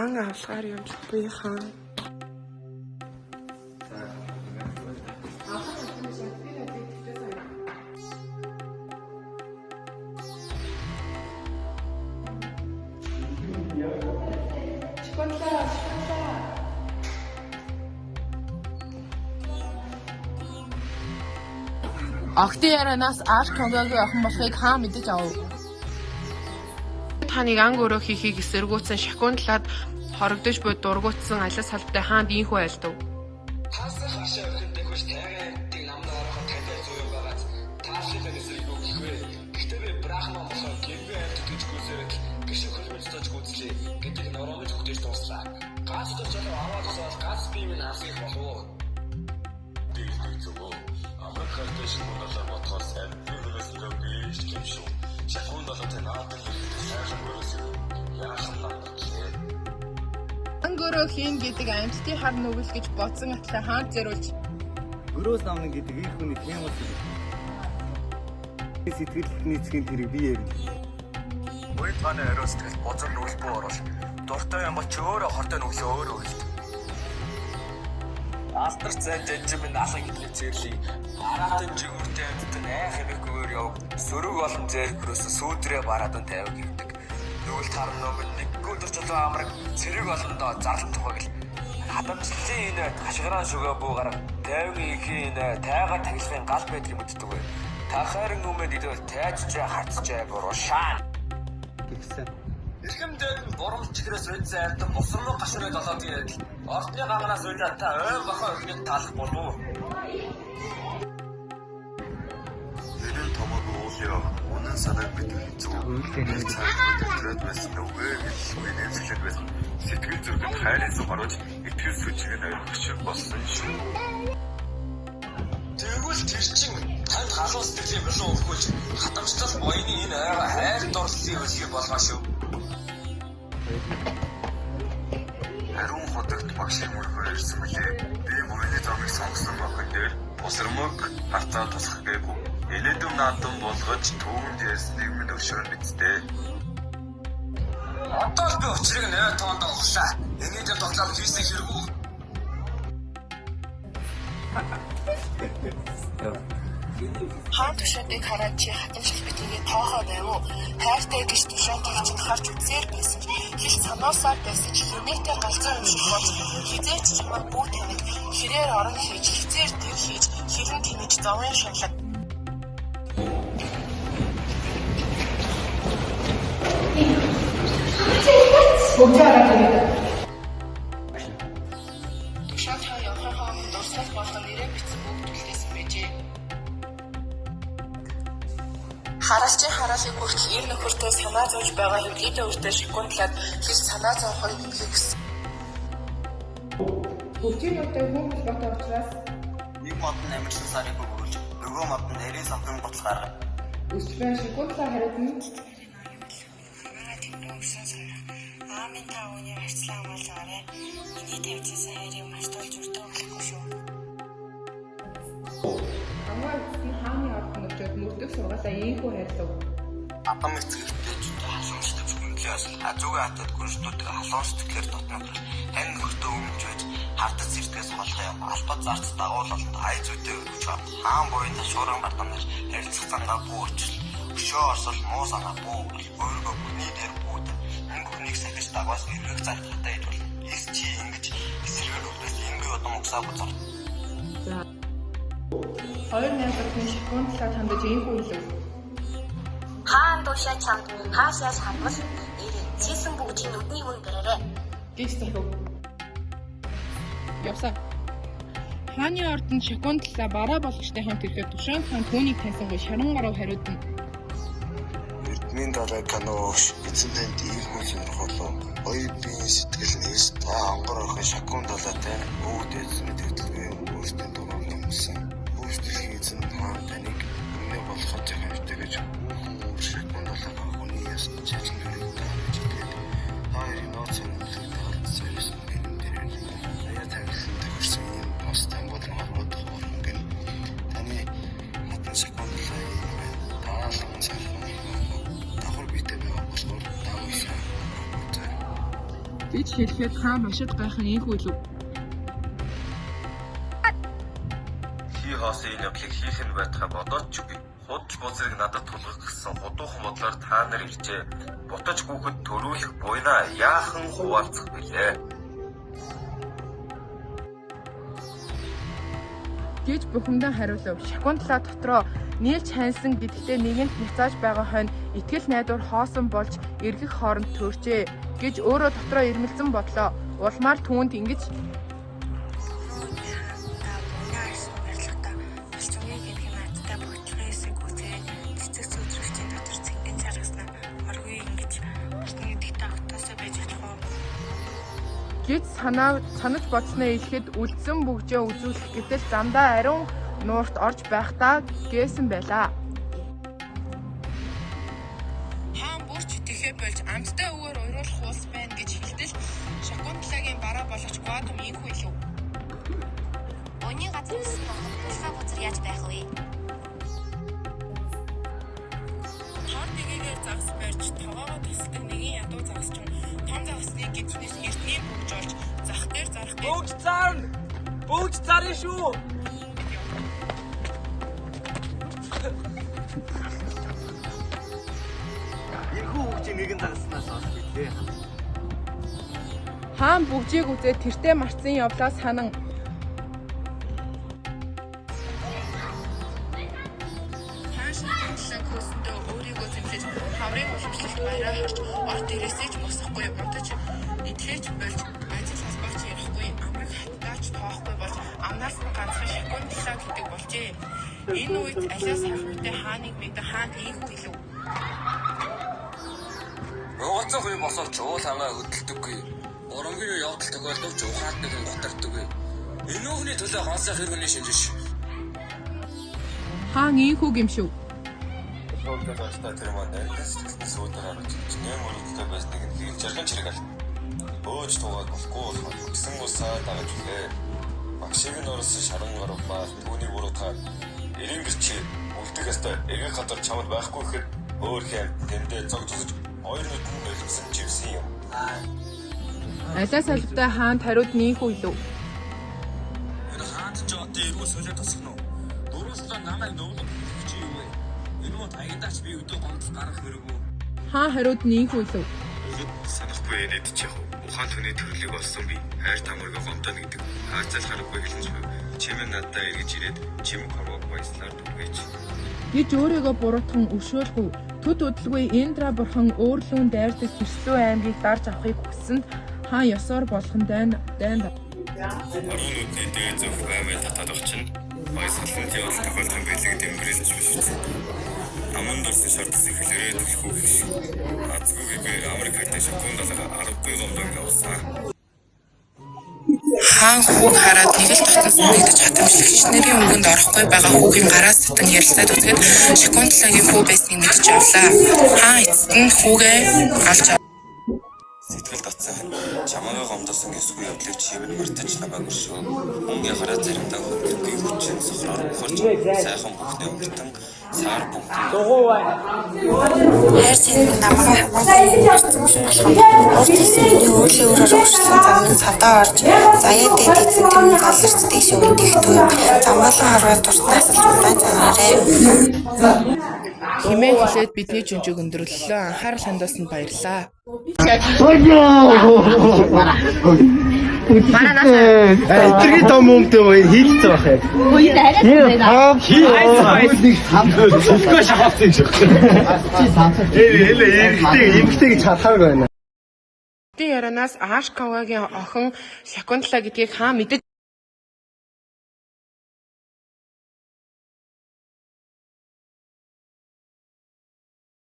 ан авлагаар явж буй хаан. Октиаранаас арт тоглоогүй охин болохыг хаа мэдэж авав. Таныг анги өрөө хийхийг эсэргүүцэн шакуун талаад хорогдож буй дургуутсан алис салбтай хаанд ийхүү айлдав. Таасах хашаа өрхөнд дэхвэж тайгаантыг намд ороход тантай зүй байгаад таашилын эсрэг юу гэх вэ? Гэхдээ би брахман болохоо гэрбээ амьд гэж гүйсэрэд гişиг хөлмөж тож гүйцлээ гэдэг нормож өгдөж тууслаа. Гац тож аваад сууд гац би минь асах болов уу? Дийх зүгөө Америкт шимүүлэлээр бодохоор сайн бизнес рүү биш юм шүү. Шахуун болоод наадаг сайхан өрөөсөө яахан намтлээ. Ангөрөө хийн гэдэг амьтдын хар нүгэл гэж бодсон атлаа хаан зэрүүлж. Өрөөс намна гэдэг их хүний тийм үү? Сэтгэл нийцхийн хэрэг би ярина. Ой таны өрөөс тэгэл бозор нүгэл буу орол. Дуртай юм бол ч өөрөө хортой нүглөө өөрөө хэлдэг. Алтар цай жижиг наасан гэдэг зэрлий. Аратан жигүүртэй амьтад айх хэмээгүйгээр яв. Сөрөг болон зээрхрөөс сүүдрээ бараад нь тавиг гэдэг. Нүгэл тар номын нэггүй дурчлаа амраг цэрэг болондоо зарлан тухайг л хадамжлын энэ хашгираа шүгэ буугаар тайвгийн ихийн тайгаа тагилгын гал байдлыг мэддэг вэ. Тахарын өмнөд идэл тайжж харцжээ буруушаа. Гэсэн. Эрхэмдээд бурамч чигрээс үдсэн ардсан босроо гашраа долоод ирээд ордны гамнаас үлдээ та ой бахаа өрхнийг таалах болов. Нэрэн томог уулаа үнэн санааг бидний зөв үйлдэл байсан үгүй гэж үнэмшлэг байсан. Сэтгэл зүрхэнд хайраас гарч итгэл сүчийг ойлгох болсон шүү. Тэгвэл тэр чинь танд халуун сэтгэлийн болон өгөхөж хатамжтал боёны энэ айгаа хайр дурлалын өсгий болгоо шүү. Ариун хотод багшийн мөргөөр ирсэн мөлий. Би мөрөний замыг сонгосон багын дээр бусрамг хартаа тусах гээгүй. Элэдэм наадам болгож түүнд ярьсныг минь өшөөр мэдтэй. Одоо л би учрыг нэр тоонд олглаа. Энийг тоглоом хийсэн хэрэг үү? Хаан тушаатыг хараад чи хатамжлах битгийг тоохоо байв уу? Хайртай гэж тушаатыг чинь харж үзээр байсан ч хэл санаасаар байсан ч хинээтэй галзуу юм шиг болж хизээч чамаа бүү тавид хэрээр орон хийж хизээр тэр хийж хэрэн тэнэж зовын шунлаг. Тушаат хаа явахаа дурсгал болон нэрээ бичсэн бүгд төлөвлөсөн байжээ. Хараалчийн хараалыг хүртэл ир нөхөртөө санаа зовж байгаа хэвлийтэй өртөө шигүндлээд хэл санаа зовхыг хэлхийг хүссэн. Хөгжийн өдөө хүмүүс ботой учраас Нэг мод нь амьдсан сарыг өгүүлж, нөгөө мод нь нарийн самхан гоц гаргав. өсвөр шигүндлээ хариуд нь Аамын та үнийг харьцлаа хамгаалж байгаарай. Миний тавьчихсан хайрыг мартуулж өртөө өглөхгүй шүү. хамгаар үсгийн хааны ордон очоод мөрдөг сургаалаа ийхүү хайрлав. Апам эцэгтэй ч халуунчтай хүндлээс хажуугаа хатад гүншнүүдийг халуун сэтгэлээр дотноор тань нөхөртөө өмж байж хардц зэрдгээс холтой албад зарц дагуулалт ай зүйтэй өргөж хаан буйн ташууран бардамнаар харилцах цангаа бүүрчл өшөө орсол муу санаа бүү өөргөө бүхний дээр бүүд бүхнийг сахиж дагаас эргэх зархтаа идвэл их чи ингэж эсрэг өрдөөс ингэ удам угсаа буцаар. Хоёр найзын шигүндлээ тандаж ийхүү хэлв. Хаан тушаа чамд хаашаас хандвал нэрээ зээсэн бүгдийн нүдний хүн бэрээрээ. Гэж захив. Явсаа. Хааны ордонд шакуунтлаа бараа болгочтой хамт ирэхэд Тушаан хаан түүнийг таньсангүй шаран гарав хариудан. Эрдмийн далай каноош эзэн танд ийхүү сонирх болов. Оюу биеийн сэтгэл нэгс та онгор охин шакуун далайтай бүгд эзэн төлөвлөгөө өөрсдөө дураар нэмсэн. Өөрсдийн эзэн хаан таныг өмнө болгож байгаа хэрэгтэй гэж шакуун далай хүний яс чачин дөрөв тааж итгэв. Хоёрын нууц сонирхлыг таалж сэрсэн гэн дээр аяа тавьсан төгссөн юм бас тамбол холбоод хөрөнгөн таны хатан шакуун далай таалан цархан давхар битэй байгаа болохоор давсан. Би гэж хэлэхэд хаан машид гайхах ийхүү л. Хий хоосон энэ явдлыг хийх нь байтугай бодоод ч үгүй. Худал бузрыг надад тулгах гэсэн худуухан бодлоор та нар иржээ. Бутаж гүөхөд төрүүлэх буйнаа яахан хуваалцах билээ. Гэж бухимдан хариулв. Шахуун талаа дотроо нийлж хайнсан гэдэгтээ нэгэнт няцааж байгаа хойно итгэл найдвар хоосон болж эргэх хооронд төржээ гэж өөрөө дотроо ирмэлзэн бодлоо. Улмаар түүнд ингэж гэж санаж бодсноо хэлэхэд үлдсэн бүгжээ үзүүлэх гэтэл замдаа ариун нуурт орж байхдаа гээсэн байлаа. Хаан бүрч тэхээ болж амттай өвөр уриулах уус байна гэж хэлтэл Шахуун талагийн бараа болгоч Гуадам ийхүү хэлв. Өний газар өссөн хөлхөө газар яаж байх вэ? Тоор нэгээр загас барьж таваагаа тасдаг нэгэн ядуу загас ч том загасны гидснээс эртний бүгж олж зах дээр зарах гэж бүгж зарна шүү. Энэхүү хөгжийн нэгэн загаснаас олж ирлээ. Хаан бүгжийг үзээд тэртээ марцсан явлаа санан хөөсөндөө өөрийгөө зэмлэж хаврын уламжлалт баяраа харж орд ирээсээ ч босохгүй унтаж идэхэж болж ажил холбооч ярихгүй амраг хаттаач тоохгүй болж амнаас нь ганцхан Шахуун талаа гэдэг болжээ. Энэ үед алиас хавртай хааныг мэдэн хаан ийхүү хэлв. Угаацаа хүй босоод уул хангаа хөдөлдөггүй. Оронгийн явдал тохиолдовч ухаалт нэгэн готардаггүй. Энэ өхний төлөө хаасаа хэрэгний шинжиш. Хаан ийхүү гэмшив. Өөртөө тааштай тэр маань сүүдээр харж нэм өрөвдөлтэй байсныг нь хийж жарган чирэг аль. Өөж тугаад болохгүй болох гэсэн усаа дагаж үлээ. Багшиг нь орсон шаран гарав ба түүний буруутаа эрен гэрчээ үлдэх ёстой. Эгэ газар чамд байхгүй гэхэд өөр хэм тэндээ цог цогж хоёр нүдэн боловсон живсэн юм. Алиас албатай хаанд хариуд нийхүү хэлв. Энэ хаанд ч одоо эргүү солиод тасах нь. Дөрөвсдөө намайг нөвлөж чи юу вэ? Энэ мод аягдаач би өдөө гомдол гарах хэрэггүй. Хаан хариуд нийхүү хэлв. Санахгүй нэт чих. Ухаан түүний төрлийг олсон би. Хайр тамиргаа гомдоно гэдэг. Хаацал харахгүй хэлж байв. Чимээ надад эргэж ирээд чимэг хорвоо баяслаар дүргэж. Гэж өөрийгөө буруутхан өршөөлгүй. Төд удалгүй Индра бурхан өөрлөн дайрдаг Тэрслүү аймгийг дарж авахыг хүссэнд хаан ёсоор болгон дайнд. Аруун үдний дээд зөв баймаа татаад очино. Баясгалан явал тохиолдсон байлиг дэмбэрэлж биш. Аманд орсон шаардсан хэлээрээ төлөхгүй биш. Азгүйгээр Америк хайтай Шахуун далайга 10 гомдон явсан. Хаан хүүг хараад нэг л тогтсон нэгдэж хатамжлагч нарын өнгөнд орохгүй байгаа хүүгийн гараас татан ярилцаад үзгээд Шахуун талагийн хүү байсныг мэдэж авлаа. Хаан эцэст нь хүүгээ алж сэтгэл татсан. Чамаагаа гомдсон гэсгүй явдлыг чимэд мартаж намайг өршөө. Мөнгө хараад заримдаа хөдөлгөөн хүчин сохроор ухарч сайхан бүхнээ өнгөртөн сар бүгд. Хайр цэцэг намайг хамгаалсан урт хэсэгний өөрлөө өөрөөр өршлөн замын цавдаа орж заяа дэд эзэн тэм заларч дэш өндөх түн замаалан харвал дуртнаас л уран занаарэ. Химээ хэлээд бидний жүнжиг өндөрлөлөө анхаарал хандуулсанд баярлалаа. Эцэг том өмдөө хийлцээ бах юм. Үгүй арай Хэлгүй шахалсан юм шиг. Эмгтэй гэж хатхаг байна. Тэ яранаас Ашкавагийн охин Шахуун талаа гэдгийг хаан мэдэж